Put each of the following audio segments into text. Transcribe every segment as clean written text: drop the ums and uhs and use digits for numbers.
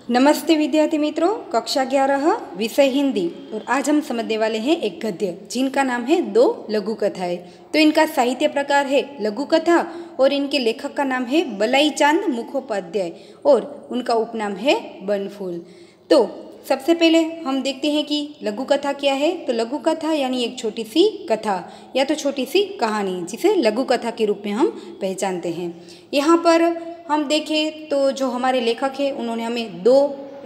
नमस्ते विद्यार्थी मित्रों, कक्षा 11 विषय हिंदी। और आज हम समझने वाले हैं एक गद्य जिनका नाम है दो लघु कथाएं। तो इनका साहित्य प्रकार है लघु कथा और इनके लेखक का नाम है बलईचांद मुखोपाध्याय और उनका उपनाम है बनफूल। तो सबसे पहले हम देखते हैं कि लघु कथा क्या है। तो लघु कथा यानी एक छोटी सी कथा या तो छोटी सी कहानी, जिसे लघु कथा के रूप में हम पहचानते हैं। यहाँ पर हम देखें तो जो हमारे लेखक हैं उन्होंने हमें दो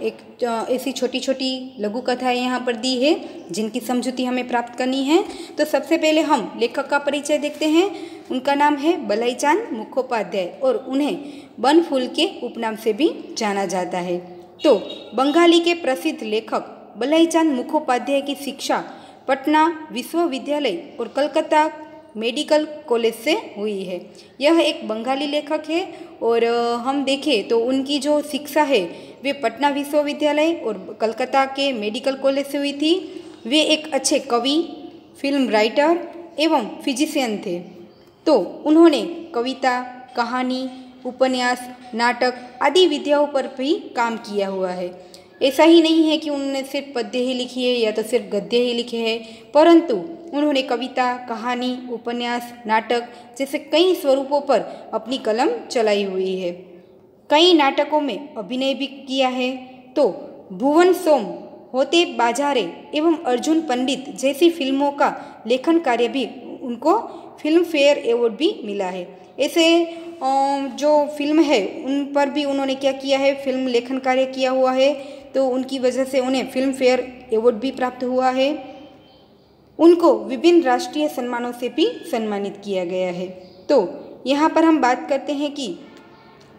ऐसी छोटी छोटी लघु कथाएँ यहाँ पर दी है जिनकी समझूती हमें प्राप्त करनी है। तो सबसे पहले हम लेखक का परिचय देखते हैं। उनका नाम है बलईचांद मुखोपाध्याय और उन्हें बनफूल के उपनाम से भी जाना जाता है। तो बंगाली के प्रसिद्ध लेखक बलईचांद मुखोपाध्याय की शिक्षा पटना विश्वविद्यालय और कलकत्ता मेडिकल कॉलेज से हुई है। यह एक बंगाली लेखक है और हम देखें तो उनकी जो शिक्षा है वे पटना विश्वविद्यालय और कलकत्ता के मेडिकल कॉलेज से हुई थी। वे एक अच्छे कवि, फिल्म राइटर एवं फिजिशियन थे। तो उन्होंने कविता, कहानी, उपन्यास, नाटक आदि विधाओं पर भी काम किया हुआ है। ऐसा ही नहीं है कि उन्होंने सिर्फ पद्य ही लिखी है या तो सिर्फ गद्य ही लिखे हैं, परंतु उन्होंने कविता, कहानी, उपन्यास, नाटक जैसे कई स्वरूपों पर अपनी कलम चलाई हुई है। कई नाटकों में अभिनय भी किया है। तो भुवन सोम, होते बाजारे एवं अर्जुन पंडित जैसी फिल्मों का लेखन कार्य भी उनको फिल्म फेयर अवार्ड भी मिला है। ऐसे जो फिल्म है उन पर भी उन्होंने क्या किया है, फिल्म लेखन कार्य किया हुआ है। तो उनकी वजह से उन्हें फिल्म फेयर अवार्ड भी प्राप्त हुआ है। उनको विभिन्न राष्ट्रीय सम्मानों से भी सम्मानित किया गया है। तो यहाँ पर हम बात करते हैं कि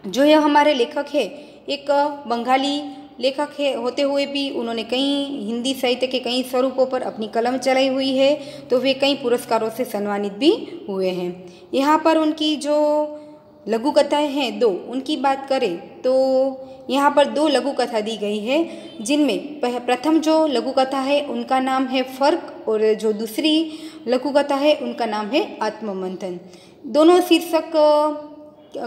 जो यह हमारे लेखक है एक बंगाली लेखक है होते हुए भी उन्होंने कई हिंदी साहित्य के कई स्वरूपों पर अपनी कलम चलाई हुई है। तो वे कई पुरस्कारों से सम्मानित भी हुए हैं। यहाँ पर उनकी जो लघु कथाएँ हैं दो, उनकी बात करें तो यहाँ पर दो लघु कथा दी गई है, जिनमें प्रथम जो लघु कथा है उनका नाम है फर्क और जो दूसरी लघु कथा है उनका नाम है आत्ममंथन। दोनों शीर्षक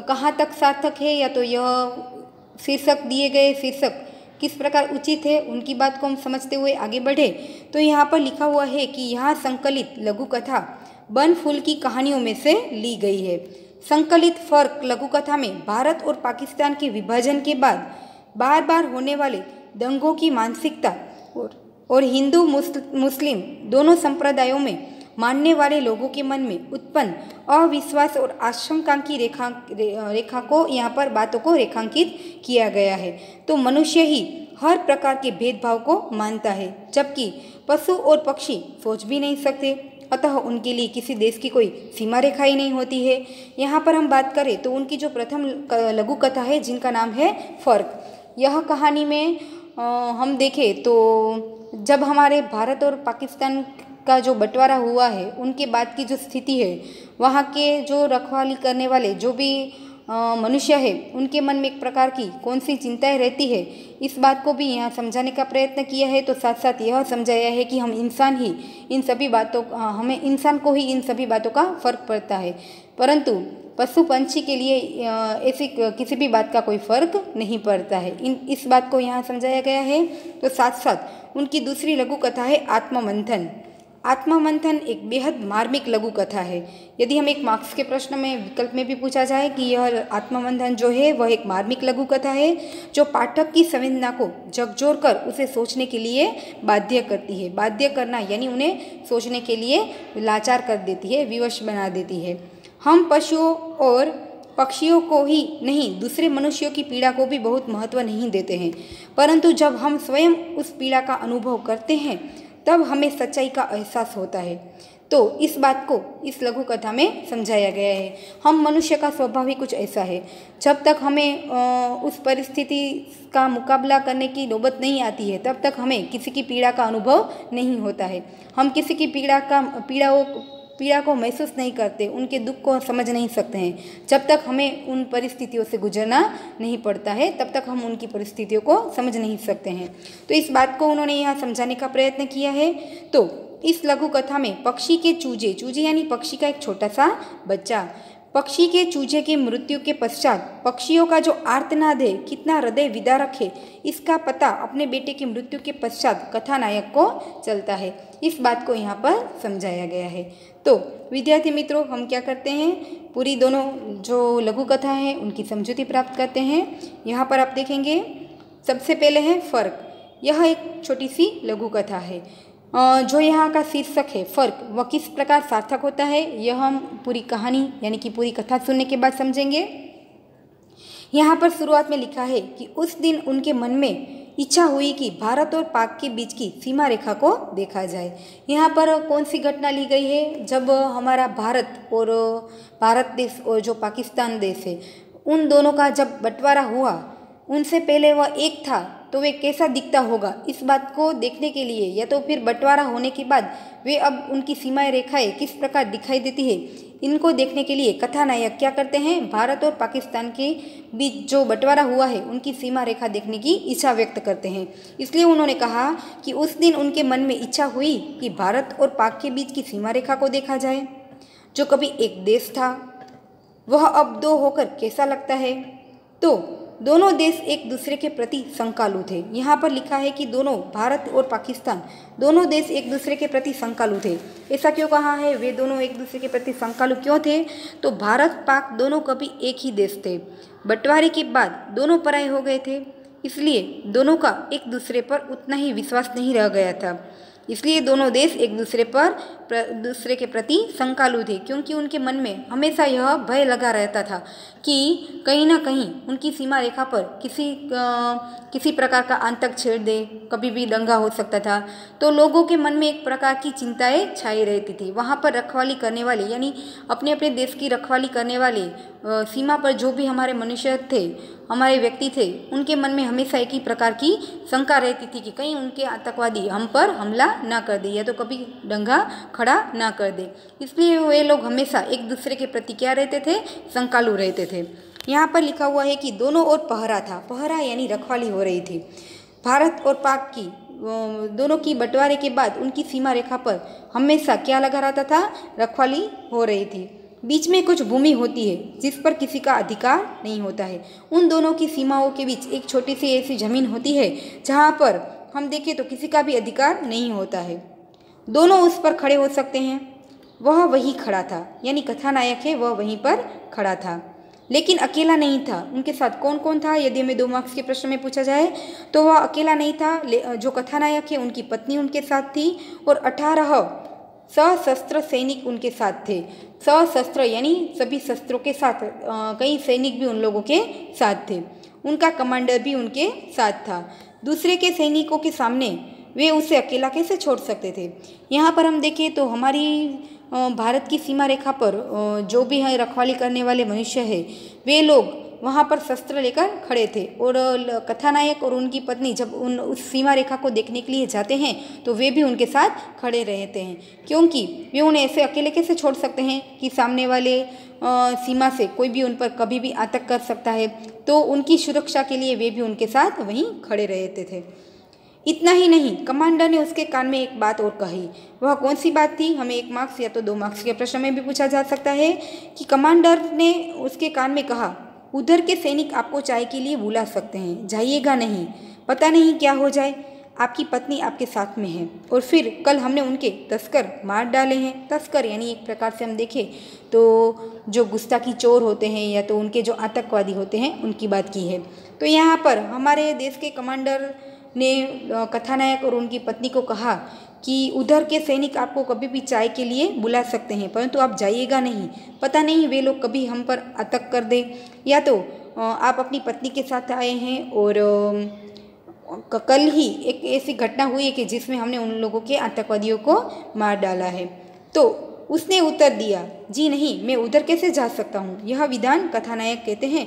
कहाँ तक सार्थक है या तो यह शीर्षक दिए गए शीर्षक किस प्रकार उचित है, उनकी बात को हम समझते हुए आगे बढ़े। तो यहाँ पर लिखा हुआ है कि यहाँ संकलित लघु कथा बनफूल की कहानियों में से ली गई है। संकलित फर्क लघु कथा में भारत और पाकिस्तान के विभाजन के बाद बार बार होने वाले दंगों की मानसिकता और हिंदू मुस्लिम दोनों संप्रदायों में मानने वाले लोगों के मन में उत्पन्न अविश्वास और आशंका की रेखा को यहाँ पर बातों को रेखांकित किया गया है। तो मनुष्य ही हर प्रकार के भेदभाव को मानता है, जबकि पशु और पक्षी सोच भी नहीं सकते। अतः उनके लिए किसी देश की कोई सीमा रेखा ही नहीं होती है। यहाँ पर हम बात करें तो उनकी जो प्रथम लघु कथा है जिनका नाम है फर्क, यह कहानी में हम देखें तो जब हमारे भारत और पाकिस्तान का जो बंटवारा हुआ है उनके बाद की जो स्थिति है, वहाँ के जो रखवाली करने वाले जो भी मनुष्य है उनके मन में एक प्रकार की कौन सी चिंताएं रहती है, इस बात को भी यहाँ समझाने का प्रयत्न किया है। तो साथ साथ यह समझाया है कि हम इंसान ही इन सभी बातों हमें इंसान को ही इन सभी बातों का फर्क पड़ता है, परंतु पशु पंछी के लिए ऐसी किसी भी बात का कोई फर्क नहीं पड़ता है। इस बात को यहाँ समझाया गया है। तो साथ साथ उनकी दूसरी लघु कथा है आत्ममंथन। आत्ममंथन एक बेहद मार्मिक लघु कथा है। यदि हम एक मार्क्स के प्रश्न में विकल्प में भी पूछा जाए कि यह आत्ममंथन जो है वह एक मार्मिक लघु कथा है जो पाठक की संवेदना को झकझोर कर उसे सोचने के लिए बाध्य करती है। बाध्य करना यानी उन्हें सोचने के लिए लाचार कर देती है, विवश बना देती है। हम पशुओं और पक्षियों को ही नहीं, दूसरे मनुष्यों की पीड़ा को भी बहुत महत्व नहीं देते हैं, परंतु जब हम स्वयं उस पीड़ा का अनुभव करते हैं तब हमें सच्चाई का एहसास होता है। तो इस बात को इस लघु कथा में समझाया गया है। हम मनुष्य का स्वभाव ही कुछ ऐसा है, जब तक हमें उस परिस्थिति का मुकाबला करने की नौबत नहीं आती है तब तक हमें किसी की पीड़ा का अनुभव नहीं होता है। हम किसी की पीड़ा को महसूस नहीं करते, उनके दुख को समझ नहीं सकते हैं। जब तक हमें उन परिस्थितियों से गुजरना नहीं पड़ता है तब तक हम उनकी परिस्थितियों को समझ नहीं सकते हैं। तो इस बात को उन्होंने यहाँ समझाने का प्रयत्न किया है। तो इस लघु कथा में पक्षी के चूजे यानी पक्षी का एक छोटा सा बच्चा पक्षी के चूजे की मृत्यु के पश्चात पक्षियों का जो आर्तनाद है, कितना हृदय विदारक है, इसका पता अपने बेटे की मृत्यु के पश्चात कथानायक को चलता है। इस बात को यहाँ पर समझाया गया है। तो विद्यार्थी मित्रों, हम क्या करते हैं, पूरी दोनों जो लघु कथा है उनकी समझौती प्राप्त करते हैं। यहाँ पर आप देखेंगे सबसे पहले है फर्क। यह एक छोटी सी लघु कथा है। जो यहाँ का शीर्षक है फर्क, वह किस प्रकार सार्थक होता है, यह हम पूरी कहानी यानी कि पूरी कथा सुनने के बाद समझेंगे। यहाँ पर शुरुआत में लिखा है कि उस दिन उनके मन में इच्छा हुई कि भारत और पाक के बीच की सीमा रेखा को देखा जाए। यहाँ पर कौन सी घटना ली गई है, जब हमारा भारत देश और जो पाकिस्तान देश है, उन दोनों का जब बंटवारा हुआ, उनसे पहले वह एक था तो वे कैसा दिखता होगा, इस बात को देखने के लिए या तो फिर बंटवारा होने के बाद वे अब उनकी सीमाएं रेखाएं किस प्रकार दिखाई देती है, इनको देखने के लिए कथानायक क्या करते हैं, भारत और पाकिस्तान के बीच जो बंटवारा हुआ है उनकी सीमा रेखा देखने की इच्छा व्यक्त करते हैं। इसलिए उन्होंने कहा कि उस दिन उनके मन में इच्छा हुई कि भारत और पाक के बीच की सीमा रेखा को देखा जाए। जो कभी एक देश था वह अब दो होकर कैसा लगता है। तो दोनों देश एक दूसरे के प्रति शंकालु थे। यहाँ पर लिखा है कि दोनों भारत और पाकिस्तान दोनों देश एक दूसरे के प्रति शंकालु थे। ऐसा क्यों कहा है, वे दोनों एक दूसरे के प्रति शंकालु क्यों थे? तो भारत पाक दोनों कभी एक ही देश थे, बंटवारे के बाद दोनों पराये हो गए थे, इसलिए दोनों का एक दूसरे पर उतना ही विश्वास नहीं रह गया था। इसलिए दोनों देश एक दूसरे के प्रति शंकालु थे, क्योंकि उनके मन में हमेशा यह भय लगा रहता था कि कहीं ना कहीं उनकी सीमा रेखा पर किसी प्रकार का आतंक छेड़ दे, कभी भी दंगा हो सकता था। तो लोगों के मन में एक प्रकार की चिंताएं छाई रहती थी। वहाँ पर रखवाली करने वाले यानी अपने अपने देश की रखवाली करने वाले सीमा पर जो भी हमारे मनुष्य थे, हमारे व्यक्ति थे, उनके मन में हमेशा एक ही प्रकार की शंका रहती थी कि कहीं उनके आतंकवादी हम पर हमला ना कर दे या तो कभी दंगा खड़ा ना कर दे। इसलिए वे लोग हमेशा एक दूसरे के प्रति क्या रहते थे, शंकालु रहते थे। यहाँ पर लिखा हुआ है कि दोनों ओर पहरा था। पहरा यानी रखवाली हो रही थी। भारत और पाक की दोनों की बंटवारे के बाद उनकी सीमा रेखा पर हमेशा क्या लगा रहता था, रखवाली हो रही थी। बीच में कुछ भूमि होती है जिस पर किसी का अधिकार नहीं होता है। उन दोनों की सीमाओं के बीच एक छोटी सी ऐसी जमीन होती है जहाँ पर हम देखें तो किसी का भी अधिकार नहीं होता है, दोनों उस पर खड़े हो सकते हैं। वह वहीं खड़ा था, यानी कथानायक है वह वहीं पर खड़ा था, लेकिन अकेला नहीं था। उनके साथ कौन कौन था, यदि हमें 2 मार्क्स के प्रश्न में पूछा जाए तो वह अकेला नहीं था। जो कथानायक है उनकी पत्नी उनके साथ थी और 18 सशस्त्र सैनिक उनके साथ थे। सशस्त्र यानी सभी शस्त्रों के साथ, कई सैनिक भी उन लोगों के साथ थे। उनका कमांडर भी उनके साथ था। दूसरे के सैनिकों के सामने वे उसे अकेला कैसे छोड़ सकते थे। यहाँ पर हम देखें तो हमारी भारत की सीमा रेखा पर जो भी है रखवाली करने वाले मनुष्य है, वे लोग वहाँ पर शस्त्र लेकर खड़े थे और कथानायक और उनकी पत्नी जब उस सीमा रेखा को देखने के लिए जाते हैं तो वे भी उनके साथ खड़े रहते हैं, क्योंकि वे उन्हें ऐसे अकेले कैसे छोड़ सकते हैं कि सामने वाले सीमा से कोई भी उन पर कभी भी आतंक कर सकता है। तो उनकी सुरक्षा के लिए वे भी उनके साथ वहीं खड़े रहते थे। इतना ही नहीं, कमांडर ने उसके कान में एक बात और कही। वह कौन सी बात थी, हमें 1 मार्क्स या तो 2 मार्क्स के प्रश्न में भी पूछा जा सकता है कि कमांडर ने उसके कान में कहा, उधर के सैनिक आपको चाय के लिए बुला सकते हैं, जाइएगा नहीं, पता नहीं क्या हो जाए। आपकी पत्नी आपके साथ में है और फिर कल हमने उनके तस्कर मार डाले हैं। तस्कर यानी एक प्रकार से हम देखें तो जो गुस्ताखी चोर होते हैं या तो उनके जो आतंकवादी होते हैं उनकी बात की है। तो यहाँ पर हमारे देश के कमांडर ने कथानायक और उनकी पत्नी को कहा कि उधर के सैनिक आपको कभी भी चाय के लिए बुला सकते हैं, परंतु आप जाइएगा नहीं, पता नहीं वे लोग कभी हम पर अटैक कर दे, या तो आप अपनी पत्नी के साथ आए हैं और कल ही एक ऐसी घटना हुई है कि जिसमें हमने उन लोगों के आतंकवादियों को मार डाला है। तो उसने उत्तर दिया, जी नहीं, मैं उधर कैसे जा सकता हूँ। यह विधान कथानायक कहते हैं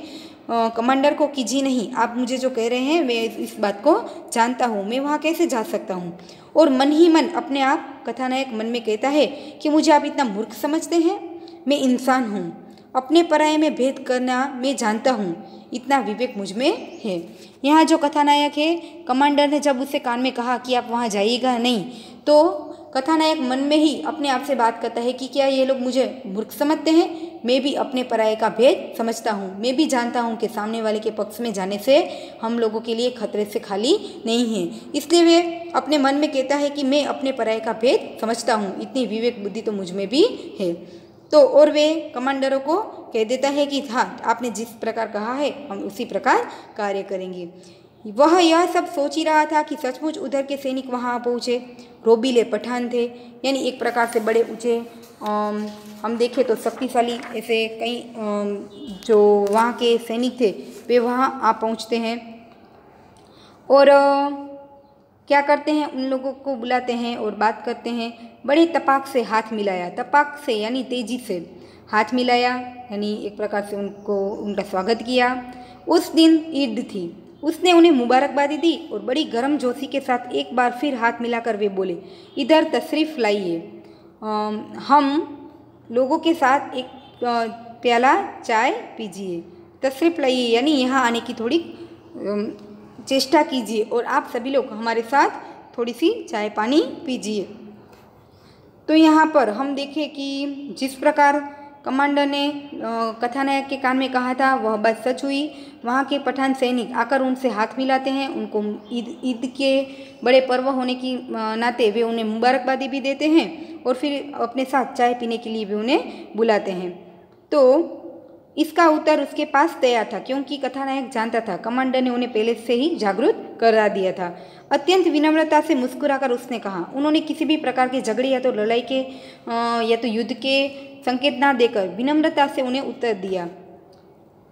कमांडर को कि जी नहीं, आप मुझे जो कह रहे हैं मैं इस बात को जानता हूँ, मैं वहाँ कैसे जा सकता हूँ। और मन ही मन अपने आप कथानायक मन में कहता है कि मुझे आप इतना मूर्ख समझते हैं, मैं इंसान हूँ, अपने पराये में भेद करना मैं जानता हूँ, इतना विवेक मुझ में है। यहाँ जो कथानायक है, कमांडर ने जब उससे कान में कहा कि आप वहाँ जाइएगा नहीं, तो कथानायक मन में ही अपने आप से बात करता है कि क्या ये लोग मुझे मूर्ख समझते हैं, मैं भी अपने पराये का भेद समझता हूँ। मैं भी जानता हूँ कि सामने वाले के पक्ष में जाने से हम लोगों के लिए खतरे से खाली नहीं है। इसलिए वे अपने मन में कहता है कि मैं अपने पराये का भेद समझता हूँ, इतनी विवेक बुद्धि तो मुझ में भी है। तो और वे कमांडरों को कह देता है कि हाँ, आपने जिस प्रकार कहा है हम उसी प्रकार कार्य करेंगे। वह यह सब सोच ही रहा था कि सचमुच उधर के सैनिक वहाँ पहुँचे। रोबीले पठान थे, यानी एक प्रकार से बड़े ऊँचे, हम देखें तो शक्तिशाली ऐसे कई जो वहाँ के सैनिक थे वे वहाँ आ पहुँचते हैं और क्या करते हैं, उन लोगों को बुलाते हैं और बात करते हैं। बड़े तपाक से हाथ मिलाया, तपाक से यानी तेजी से हाथ मिलाया, यानी एक प्रकार से उनका स्वागत किया। उस दिन ईद थी, उसने उन्हें मुबारकबादी दी और बड़ी गर्मजोशी के साथ एक बार फिर हाथ मिलाकर वे बोले, इधर तशरीफ़ लाइए, हम लोगों के साथ एक प्याला चाय पीजिए। तशरीफ़ लाइए यानी यहाँ आने की थोड़ी चेष्टा कीजिए और आप सभी लोग हमारे साथ थोड़ी सी चाय पानी पीजिए। तो यहाँ पर हम देखें कि जिस प्रकार कमांडर ने कथानायक के कान में कहा था वह बात सच हुई। वहाँ के पठान सैनिक आकर उनसे हाथ मिलाते हैं, उनको ईद के बड़े पर्व होने की नाते वे उन्हें मुबारकबादी भी देते हैं और फिर अपने साथ चाय पीने के लिए भी उन्हें बुलाते हैं। तो इसका उत्तर उसके पास तैयार था, क्योंकि कथानायक जानता था कमांडर ने उन्हें पहले से ही जागरूक करा दिया था। अत्यंत विनम्रता से मुस्कुराकर उसने कहा, उन्होंने किसी भी प्रकार के झगड़े या तो लड़ाई के या तो युद्ध के संकेत ना देकर विनम्रता से उन्हें उत्तर दिया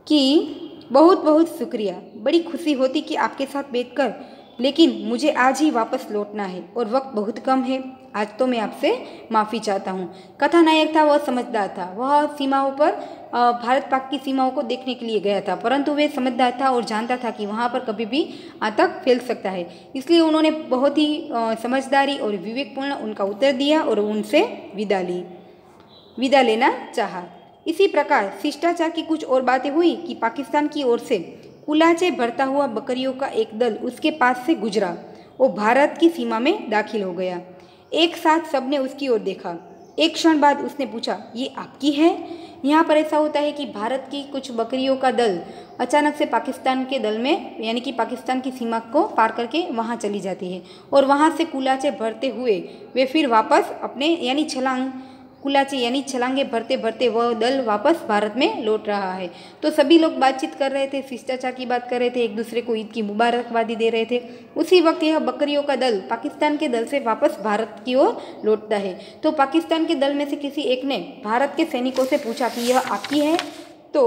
कि बहुत बहुत शुक्रिया, बड़ी खुशी होती कि आपके साथ बैठकर, लेकिन मुझे आज ही वापस लौटना है और वक्त बहुत कम है। आज तो मैं आपसे माफ़ी चाहता हूँ। कथानायक था, वह समझदार था, वह सीमाओं पर भारत पाक की सीमाओं को देखने के लिए गया था, परंतु वे समझदार था और जानता था कि वहाँ पर कभी भी आतंक फैल सकता है। इसलिए उन्होंने बहुत ही समझदारी और विवेकपूर्ण उनका उत्तर दिया और उनसे विदा लेना चाहा। इसी प्रकार शिष्टाचार की कुछ और बातें हुई कि पाकिस्तान की ओर से कुलाचे भरता हुआ बकरियों का एक दल उसके पास से गुजरा और भारत की सीमा में दाखिल हो गया। एक साथ सबने उसकी ओर देखा। एक क्षण बाद उसने पूछा, ये आपकी है? यहाँ पर ऐसा होता है कि भारत की कुछ बकरियों का दल अचानक से पाकिस्तान के दल में यानी कि पाकिस्तान की सीमा को पार करके वहाँ चली जाती है और वहाँ से कुलाचे भरते हुए वे फिर वापस अपने यानी कुलाचे यानी छलांगे भरते भरते वह दल वापस भारत में लौट रहा है। तो सभी लोग बातचीत कर रहे थे, शिष्टाचार की बात कर रहे थे, एक दूसरे को ईद की मुबारकबादी दे रहे थे। उसी वक्त यह बकरियों का दल पाकिस्तान के दल से वापस भारत की ओर लौटता है। तो पाकिस्तान के दल में से किसी एक ने भारत के सैनिकों से पूछा कि यह आपकी है? तो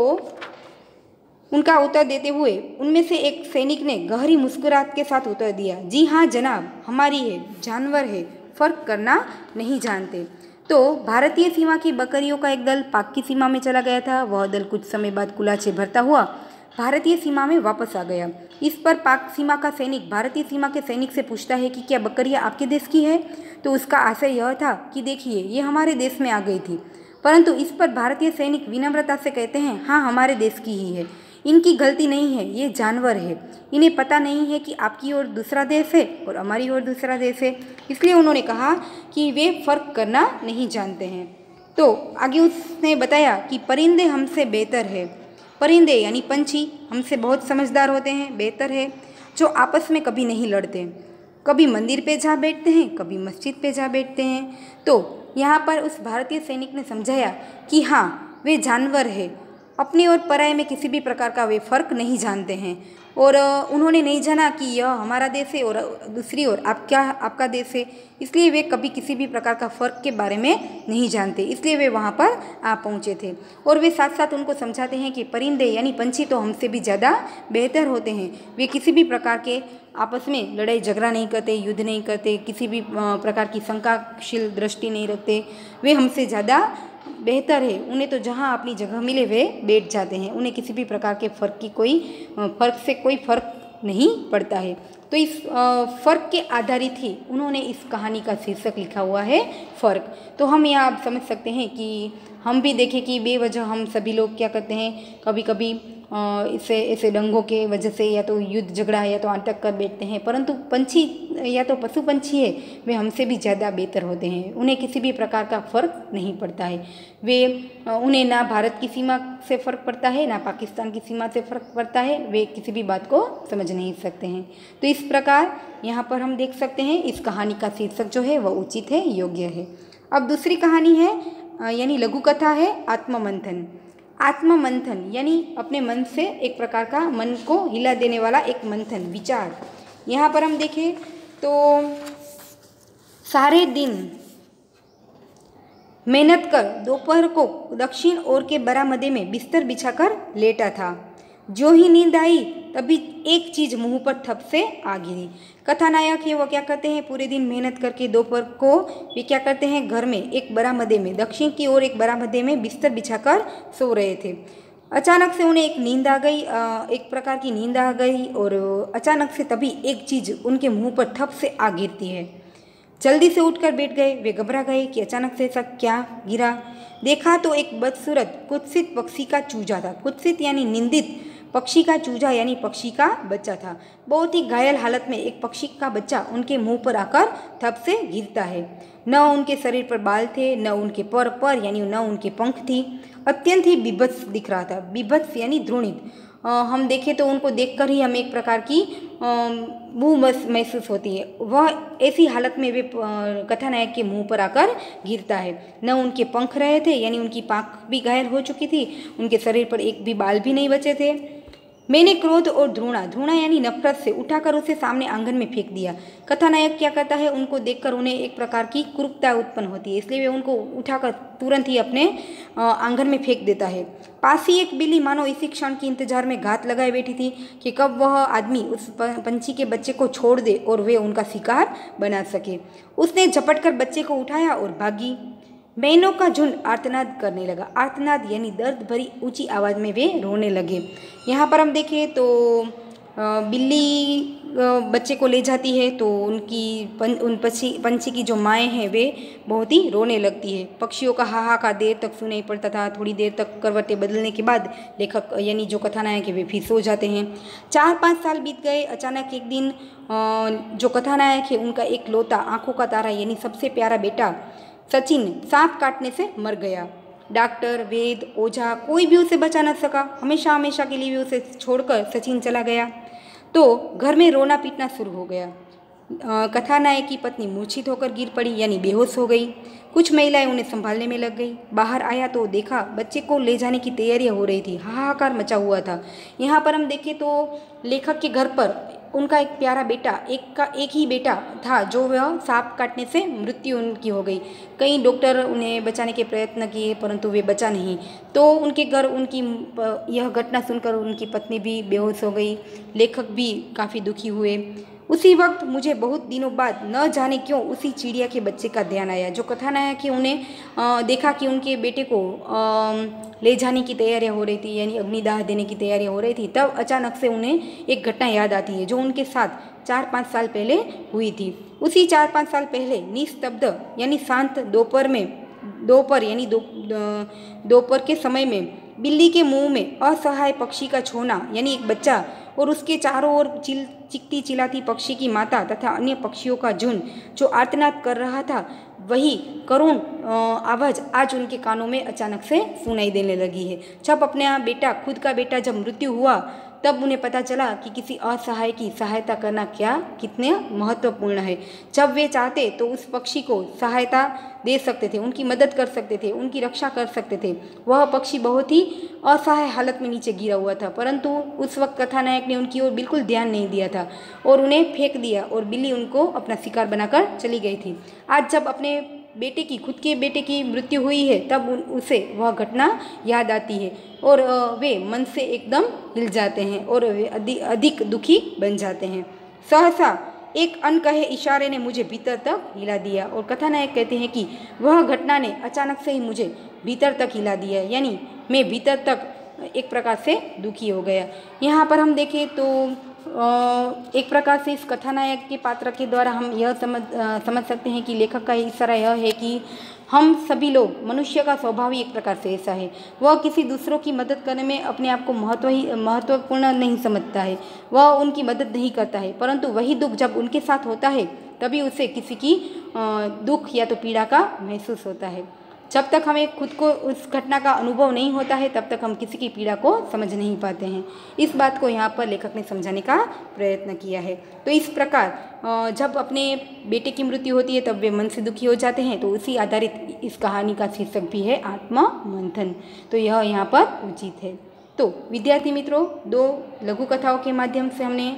उनका उत्तर देते हुए उनमें से एक सैनिक ने गहरी मुस्कुराहट के साथ उत्तर दिया, जी हाँ जनाब, हमारी है, जानवर है, फर्क करना नहीं जानते। तो भारतीय सीमा की बकरियों का एक दल पाक की सीमा में चला गया था। वह दल कुछ समय बाद कुलाचे भरता हुआ भारतीय सीमा में वापस आ गया। इस पर पाक सीमा का सैनिक भारतीय सीमा के सैनिक से पूछता है कि क्या बकरियां आपके देश की है? तो उसका आशय यह था कि देखिए ये हमारे देश में आ गई थी, परंतु इस पर भारतीय सैनिक विनम्रता से कहते हैं, हाँ हमारे देश की ही है, इनकी गलती नहीं है, ये जानवर है, इन्हें पता नहीं है कि आपकी ओर दूसरा देश है और हमारी ओर दूसरा देश है। इसलिए उन्होंने कहा कि वे फ़र्क करना नहीं जानते हैं। तो आगे उसने बताया कि परिंदे हमसे बेहतर है, परिंदे यानी पंछी हमसे बहुत समझदार होते हैं, बेहतर है, जो आपस में कभी नहीं लड़ते, कभी मंदिर पे जा बैठते हैं, कभी मस्जिद पे जा बैठते हैं। तो यहाँ पर उस भारतीय सैनिक ने समझाया कि हाँ वे जानवर है, अपने और पराये में किसी भी प्रकार का वे फ़र्क नहीं जानते हैं और उन्होंने नहीं जाना कि यह हमारा देश है और दूसरी ओर आपका देश है। इसलिए वे कभी किसी भी प्रकार का फ़र्क के बारे में नहीं जानते, इसलिए वे वहाँ पर आ पहुँचे थे। और वे साथ साथ उनको समझाते हैं कि परिंदे यानी पंछी तो हमसे भी ज़्यादा बेहतर होते हैं, वे किसी भी प्रकार के आपस में लड़ाई झगड़ा नहीं करते, युद्ध नहीं करते, किसी भी प्रकार की शंकाशील दृष्टि नहीं रखते, वे हमसे ज़्यादा बेहतर है। उन्हें तो जहाँ अपनी जगह मिले वे बैठ जाते हैं, उन्हें किसी भी प्रकार के फ़र्क से कोई फ़र्क नहीं पड़ता है। तो इस फ़र्क के आधारित ही उन्होंने इस कहानी का शीर्षक लिखा हुआ है फ़र्क। तो हम यहाँ आप समझ सकते हैं कि हम भी देखें कि बेवजह हम सभी लोग क्या करते हैं, कभी कभी इसे ऐसे डंगों के वजह से या तो युद्ध झगड़ा या तो अटक कर बैठते हैं, परंतु पंछी या तो पशु पंछी है वे हमसे भी ज़्यादा बेहतर होते हैं। उन्हें किसी भी प्रकार का फ़र्क नहीं पड़ता है। वे उन्हें ना भारत की सीमा से फ़र्क पड़ता है ना पाकिस्तान की सीमा से फ़र्क पड़ता है। वे किसी भी बात को समझ नहीं सकते हैं। तो इस प्रकार यहाँ पर हम देख सकते हैं इस कहानी का शीर्षक जो है वह उचित है, योग्य है। अब दूसरी कहानी है यानी लघु कथा है आत्ममंथन। आत्ममंथन यानी अपने मन से एक प्रकार का मन को हिला देने वाला एक मंथन, विचार। यहाँ पर हम देखें तो सारे दिन मेहनत कर दोपहर को दक्षिण ओर के बरामदे में बिस्तर बिछाकर लेटा था। जो ही नींद आई तभी एक चीज़ मुंह पर थप से आ गिरी। कथानायक है वो क्या करते हैं, पूरे दिन मेहनत करके दोपहर को वे क्या करते हैं, घर में एक बरामदे में दक्षिण की ओर एक बरामदे में बिस्तर बिछाकर सो रहे थे। अचानक से उन्हें एक नींद आ गई, एक प्रकार की नींद आ गई और अचानक से तभी एक चीज़ उनके मुंह पर थप से आ गिरती है। जल्दी से उठकर बैठ गए। वे घबरा गए कि अचानक से ऐसा क्या गिरा। देखा तो एक बदसूरत कुत्सित पक्षी का चूजा था। कुत्सित यानी निंदित पक्षी का चूजा यानी पक्षी का बच्चा था। बहुत ही घायल हालत में एक पक्षी का बच्चा उनके मुंह पर आकर थप से गिरता है। न उनके शरीर पर बाल थे, न उनके पर यानी न उनके पंख थी। अत्यंत ही बीभत्स दिख रहा था। बीभत्स यानी द्रोणित। हम देखें तो उनको देखकर ही हमें एक प्रकार की बू महसूस होती है। वह ऐसी हालत में वे कथानायक के मुंह पर आकर गिरता है। न उनके पंख रहे थे यानी उनकी पाँख भी घायल हो चुकी थी, उनके शरीर पर एक भी बाल भी नहीं बचे थे। मैंने क्रोध और धृणा यानी नफरत से उठाकर उसे सामने आंगन में फेंक दिया। कथानायक क्या करता है, उनको देखकर उन्हें एक प्रकार की क्रूरता उत्पन्न होती है, इसलिए वे उनको उठाकर तुरंत ही अपने आंगन में फेंक देता है। पास ही एक बिल्ली मानो इसी क्षण के इंतजार में घात लगाए बैठी थी कि कब वह आदमी उस पंछी के बच्चे को छोड़ दे और वे उनका शिकार बना सके। उसने झपट कर बच्चे को उठाया और भागी। मैनों का झुंड आर्तनाद करने लगा। आर्तनाद यानी दर्द भरी ऊंची आवाज़ में वे रोने लगे। यहाँ पर हम देखें तो बिल्ली बच्चे को ले जाती है तो उन पंछी की जो माएँ हैं वे बहुत ही रोने लगती है। पक्षियों का हाहाकार देर तक सुनाई पड़ता था। थोड़ी देर तक करवटें बदलने के बाद लेखक यानी जो कथानायक है वे फिर सो जाते हैं। 4-5 साल बीत गए। अचानक एक दिन जो कथानायक है उनका एक लौता आंखों का तारा यानी सबसे प्यारा बेटा सचिन सांप काटने से मर गया। डॉक्टर, वैद्य, ओझा कोई भी उसे बचा न सका। हमेशा हमेशा के लिए भी उसे छोड़कर सचिन चला गया। तो घर में रोना पीटना शुरू हो गया। कथानायक की पत्नी मूर्छित होकर गिर पड़ी यानी बेहोश हो गई। कुछ महिलाएं उन्हें संभालने में लग गई। बाहर आया तो देखा बच्चे को ले जाने की तैयारियां हो रही थी। हाहाकार मचा हुआ था। यहाँ पर हम देखें तो लेखक के घर पर उनका एक प्यारा बेटा एक ही बेटा था जो वह सांप काटने से मृत्यु उनकी हो गई। कई डॉक्टर उन्हें बचाने के प्रयत्न किए परंतु वे बचा नहीं। तो उनके घर उनकी यह घटना सुनकर उनकी पत्नी भी बेहोश हो गई। लेखक भी काफ़ी दुखी हुए। उसी वक्त मुझे बहुत दिनों बाद न जाने क्यों उसी चिड़िया के बच्चे का ध्यान आया। जो कथानायक है उन्हें देखा कि उनके बेटे को ले जाने की तैयारियां हो रही थी यानी अग्निदाह देने की तैयारियां हो रही थी। तब अचानक से उन्हें एक घटना याद आती है जो उनके साथ 4-5 साल पहले हुई थी। उसी 4-5 साल पहले निस्तब्ध यानी शांत दोपहर के समय में बिल्ली के मुंह में असहाय पक्षी का छोना यानी एक बच्चा और उसके चारों ओर चिकती चिल्लाती पक्षी की माता तथा अन्य पक्षियों का झुंड जो आर्तनाद कर रहा था, वही करुण आवाज़ आज उनके कानों में अचानक से सुनाई देने लगी है। जब अपने खुद का बेटा जब मृत्यु हुआ तब उन्हें पता चला कि किसी असहाय की सहायता करना कितने महत्वपूर्ण है। जब वे चाहते तो उस पक्षी को सहायता दे सकते थे, उनकी मदद कर सकते थे, उनकी रक्षा कर सकते थे। वह पक्षी बहुत ही असहाय हालत में नीचे गिरा हुआ था, परंतु उस वक्त कथानायक ने उनकी ओर बिल्कुल ध्यान नहीं दिया था और उन्हें फेंक दिया और बिल्ली उनको अपना शिकार बनाकर चली गई थी। आज जब अपने खुद के बेटे की मृत्यु हुई है तब उसे वह घटना याद आती है और वे मन से एकदम हिल जाते हैं और वे अधिक दुखी बन जाते हैं। सहसा एक अनकहे इशारे ने मुझे भीतर तक हिला दिया। और कथानायक कहते हैं कि वह घटना ने अचानक से ही मुझे भीतर तक हिला दिया यानी मैं भीतर तक एक प्रकार से दुखी हो गया। यहाँ पर हम देखें तो एक प्रकार से इस कथानायक के पात्र के द्वारा हम यह समझ सकते हैं कि लेखक का इशारा यह है कि हम सभी लोग, मनुष्य का स्वभाव ही एक प्रकार से ऐसा है, वह किसी दूसरों की मदद करने में अपने आप को महत्वपूर्ण नहीं समझता है, वह उनकी मदद नहीं करता है, परंतु वही दुख जब उनके साथ होता है तभी उसे किसी की दुख या तो पीड़ा का महसूस होता है। जब तक हमें खुद को उस घटना का अनुभव नहीं होता है तब तक हम किसी की पीड़ा को समझ नहीं पाते हैं। इस बात को यहाँ पर लेखक ने समझाने का प्रयत्न किया है। तो इस प्रकार जब अपने बेटे की मृत्यु होती है तब वे मन से दुखी हो जाते हैं, तो उसी आधारित इस कहानी का शीर्षक भी है आत्ममंथन। तो यह यहाँ पर उचित है। तो विद्यार्थी मित्रों, 2 लघु कथाओं के माध्यम से हमने,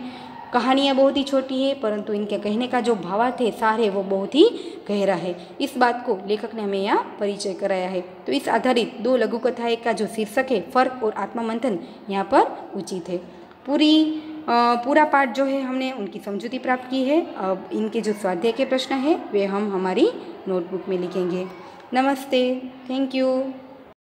कहानियाँ बहुत ही छोटी है परंतु इनके कहने का जो भावार्थ है, सार है, वो बहुत ही गहरा है। इस बात को लेखक ने हमें यहाँ परिचय कराया है। तो इस आधारित 2 लघु कथाएं का जो शीर्षक है फर्क और आत्ममंथन, यहाँ पर उचित है। पूरा पाठ जो है हमने उनकी समझूती प्राप्त की है। अब इनके जो स्वाध्याय के प्रश्न है वे हम हमारी नोटबुक में लिखेंगे। नमस्ते, थैंक यू।